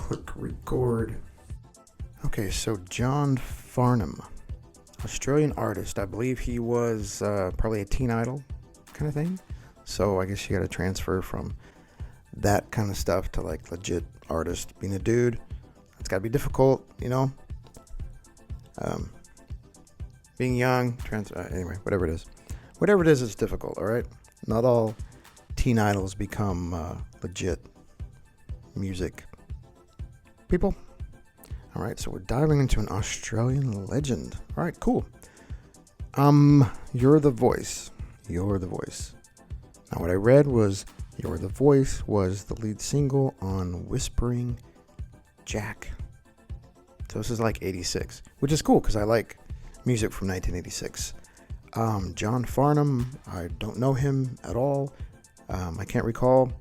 click record. Okay, so John Farnham, Australian artist. I believe he was probably a teen idol kind of thing. So I guess you got to transfer from that kind of stuff to like legit artist. Being a dude, it's got to be difficult, you know. Being young, anyway, whatever it is, it's difficult. All right, not all teen idols become legit music people. All right, so we're diving into an Australian legend. All right, cool. You're the Voice. You're the Voice. Now, what I read was You're the Voice was the lead single on Whispering Jack. So this is like 86, which is cool because I like music from 1986. John Farnham, I don't know him at all. I can't recall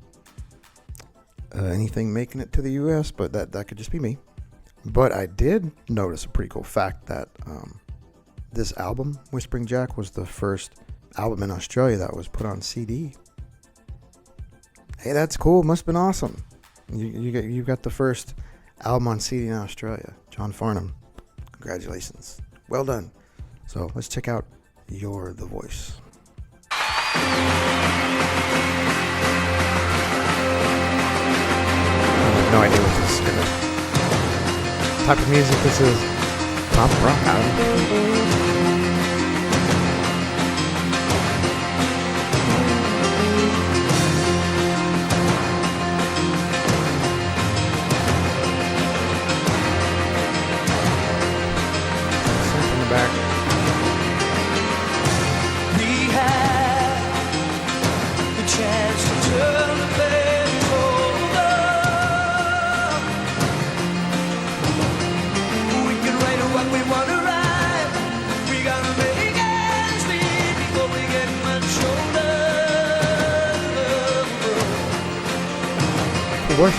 anything making it to the US, but that could just be me. But I did notice a pretty cool fact that this album, Whispering Jack, was the first album in Australia that was put on CD. Hey, that's cool. Must have been awesome. You got the first album on CD in Australia. John Farnham. Congratulations. Well done. So let's check out You're the Voice. I have no idea what this type of music this is. Pop rock. What?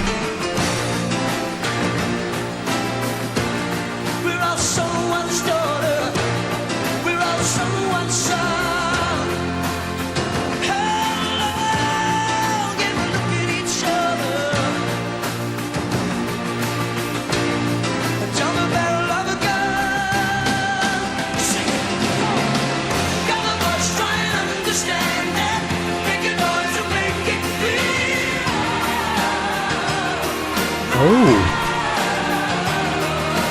We're all someone's daughter. We're all someone's son. Hello, get a look at each other. Down the barrel of a gun. Sing it. Got a voice, try and understand it. Make a noise and make it clear. Oh,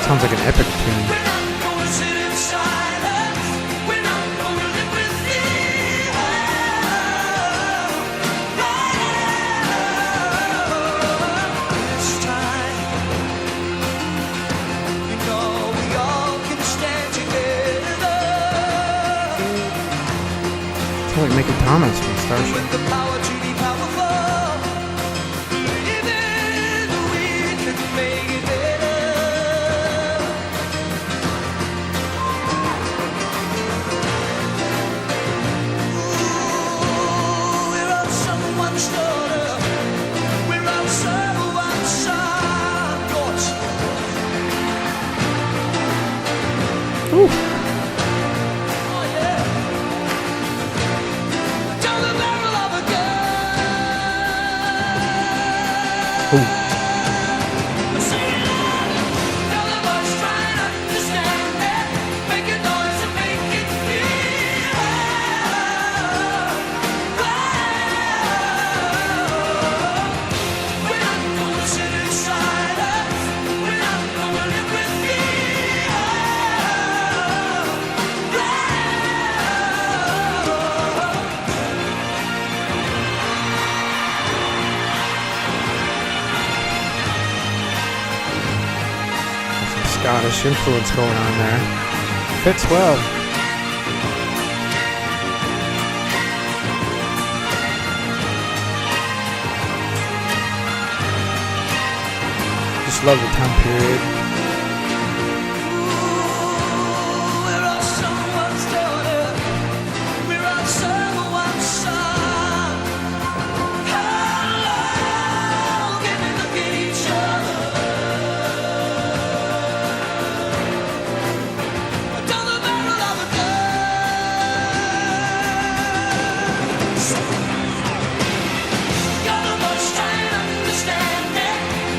sounds like an epic tune. We're not gonna sit in silence. We're not gonna live with fear. This time, you know we all can stand together. Sounds like Mickey Thomas from Starship. With the power to be powerful. Ooh. Oh, yeah. Down the barrel of a gun. Ooh. Scottish influence going on there. Fits well. Just love the time period.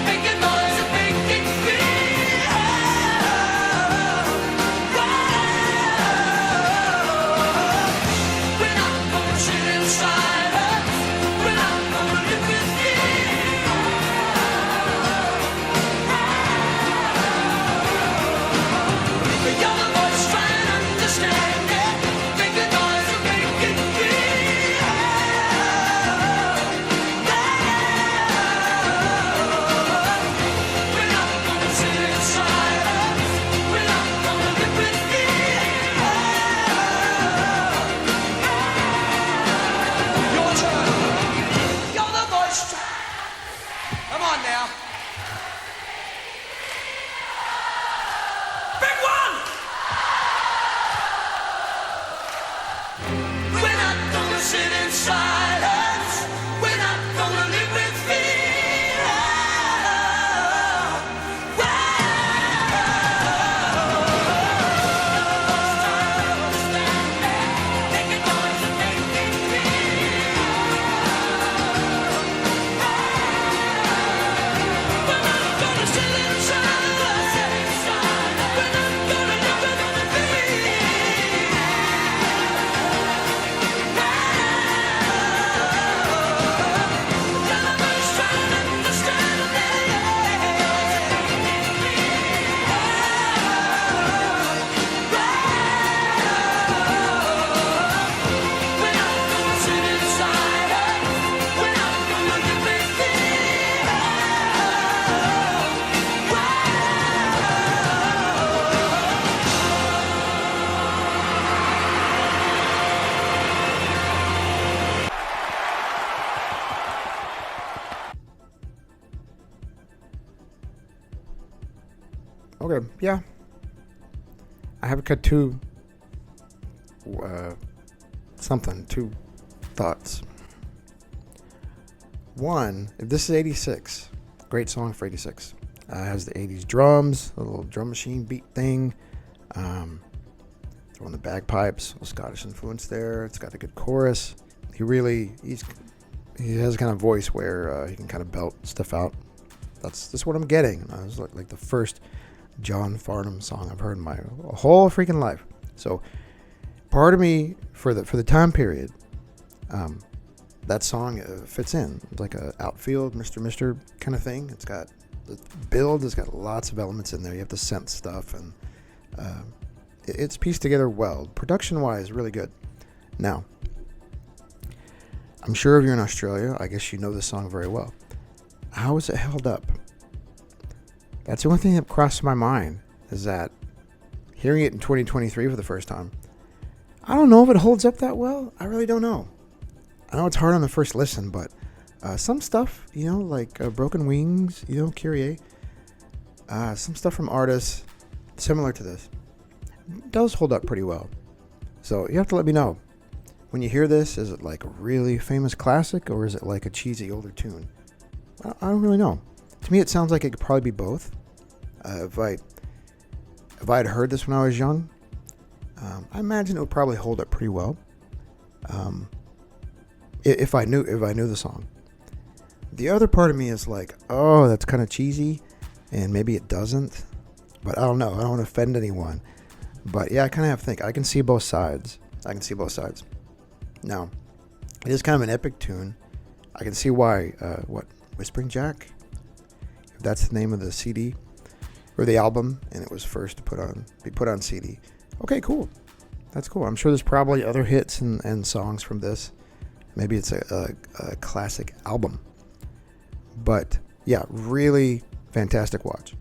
Make a noise and make Okay, yeah. I have got two thoughts. One, if this is 86, great song for 86. Has the 80s drums, a little drum machine beat thing. Throwing the bagpipes, a little Scottish influence there. It's got a good chorus. He has a kind of voice where he can kind of belt stuff out. That's what I'm getting. It was like the first John Farnham song I've heard in my whole freaking life. So part of me for the time period, that song fits in. It's like a outfield Mr. kind of thing. It's got the build has got lots of elements in there. You have to sense stuff, and it's pieced together well. Production wise, really good. Now, I'm sure if you're in Australia, I guess you know this song very well. How is it held up? That's the only thing that crossed my mind, is that hearing it in 2023 for the first time, I don't know if it holds up that well. I really don't know. I know it's hard on the first listen, but some stuff, like Broken Wings, Kyrie, some stuff from artists similar to this does hold up pretty well. So you have to let me know. When you hear this, is it like a really famous classic, or is it like a cheesy older tune? I don't really know. To me, it sounds like it could probably be both. If I had heard this when I was young, I imagine it would probably hold up pretty well. If I knew the song. The other part of me is like, oh, that's kind of cheesy, and maybe it doesn't. But I don't know. I don't want to offend anyone. But yeah, I kind of have to think. I can see both sides. Now, it is kind of an epic tune. I can see why. Whispering Jack? If that's the name of the CD or the album, and it was first to be put on CD. Okay, cool. That's cool. I'm sure there's probably other hits and songs from this. Maybe it's a classic album. But yeah, really fantastic watch.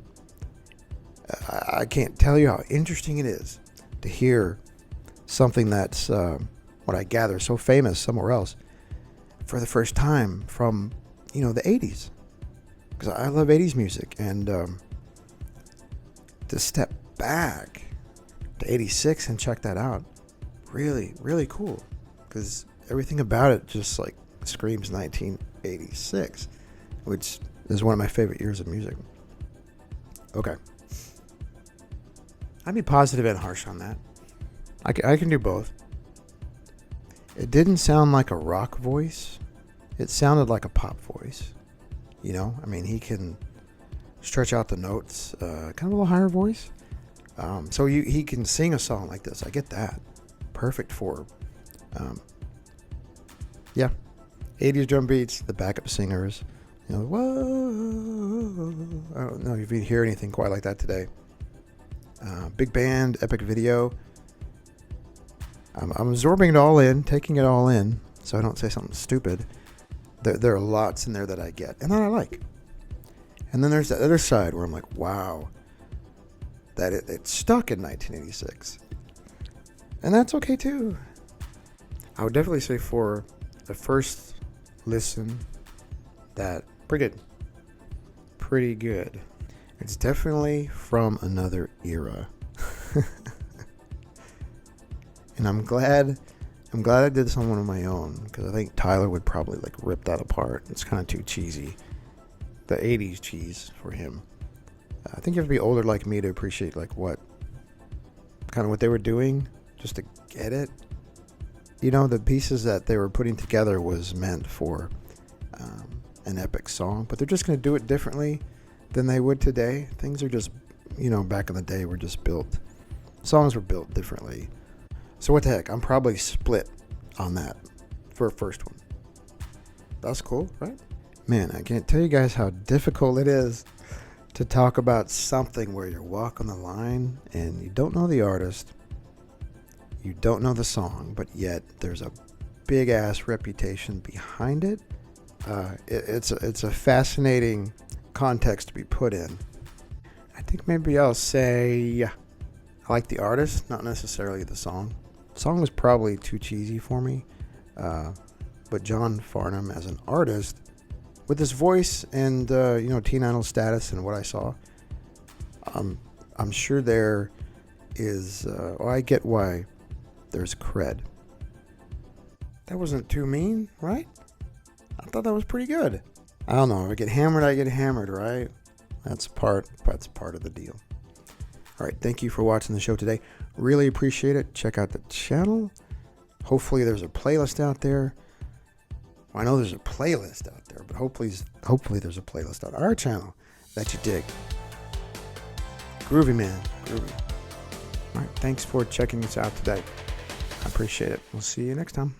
I can't tell you how interesting it is to hear something that's, what I gather, so famous somewhere else for the first time from, the 80s. Because I love 80s music. And to step back to 86 and check that out, really, really cool. Because everything about it just like screams 1986, which is one of my favorite years of music. Okay. I'd be positive and harsh on that. I can do both. It didn't sound like a rock voice. It sounded like a pop voice. He can stretch out the notes, kind of a little higher voice. So he can sing a song like this. I get that. Perfect for, 80s drum beats, the backup singers. Whoa. I don't know if you hear anything quite like that today. Big band, epic video. I'm absorbing it all in, taking it all in, so I don't say something stupid. There are lots in there that I get, and that I like. And then there's the other side where I'm like, wow, that it stuck in 1986. And that's okay too. I would definitely say for the first listen, that pretty good. It's definitely from another era. And I'm glad I did this on one of my own, because I think Tyler would probably rip that apart. It's kind of too cheesy. The 80s cheese for him. I think you have to be older like me to appreciate what they were doing, just to get it. The pieces that they were putting together was meant for an epic song, but they're just going to do it differently than they would today. Things are just, back in the day were just built. Songs were built differently. So what the heck? I'm probably split on that for a first one. That's cool, right? Man, I can't tell you guys how difficult it is to talk about something where you're walking the line and you don't know the artist, you don't know the song, but yet there's a big ass reputation behind it. It's a fascinating context to be put in. I think maybe I'll say I like the artist, not necessarily the song. The song was probably too cheesy for me, but John Farnham as an artist, with his voice and teen idol status and what I saw, I'm sure there is, I get why there's cred. That wasn't too mean, right? I thought that was pretty good. I don't know. If I get hammered, right? That's part of the deal. All right. Thank you for watching the show today. Really appreciate it. Check out the channel. Hopefully there's a playlist out there. Well, I know there's a playlist out there, but hopefully there's a playlist on our channel that you dig. Groovy, man. Groovy. All right. Thanks for checking us out today. I appreciate it. We'll see you next time.